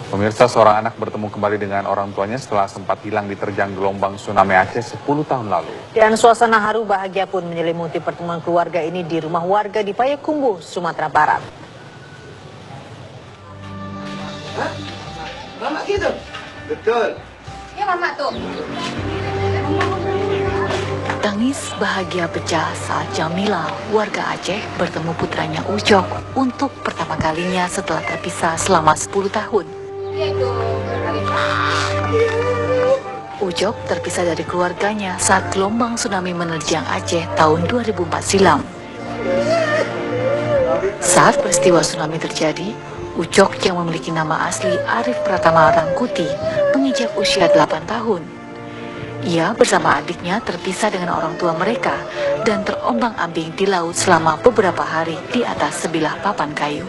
Pemirsa, seorang anak bertemu kembali dengan orang tuanya setelah sempat hilang diterjang gelombang tsunami Aceh 10 tahun lalu. Dan suasana haru bahagia pun menyelimuti pertemuan keluarga ini di rumah warga di Payakumbuh, Sumatera Barat. Hah? Mama gitu? Betul. Ya mama tuh. Tangis bahagia pecah saat Jamila, warga Aceh, bertemu putranya Ucok untuk pertama kalinya setelah terpisah selama 10 tahun. Ucok terpisah dari keluarganya saat gelombang tsunami menerjang Aceh tahun 2004 silam. Saat peristiwa tsunami terjadi, Ucok yang memiliki nama asli Arif Pratama Rangkuti menginjak usia 8 tahun. Ia bersama adiknya terpisah dengan orang tua mereka dan terombang-ambing di laut selama beberapa hari di atas sebilah papan kayu.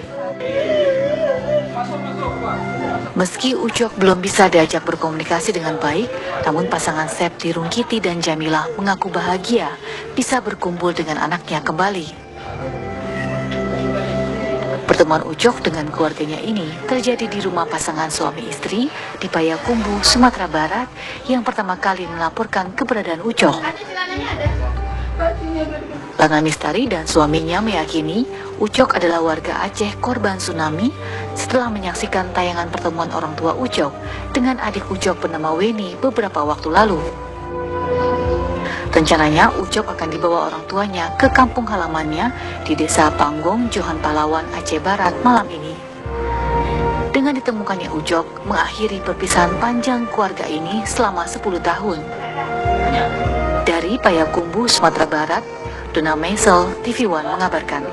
Meski Ucok belum bisa diajak berkomunikasi dengan baik, namun pasangan Septi Rungkiti dan Jamila mengaku bahagia bisa berkumpul dengan anaknya kembali. Pertemuan Ucok dengan keluarganya ini terjadi di rumah pasangan suami istri di Payakumbuh, Sumatera Barat yang pertama kali melaporkan keberadaan Ucok. Lana Mistari dan suaminya meyakini Ucok adalah warga Aceh korban tsunami setelah menyaksikan tayangan pertemuan orang tua Ucok dengan adik Ucok bernama Weni beberapa waktu lalu. Rencananya Ucok akan dibawa orang tuanya ke kampung halamannya di Desa Panggong, Johan Pahlawan, Aceh Barat malam ini. Dengan ditemukannya Ucok mengakhiri perpisahan panjang keluarga ini selama 10 tahun. Dari Payakumbuh, Sumatera Barat, Dona Maisel, TV One mengabarkan.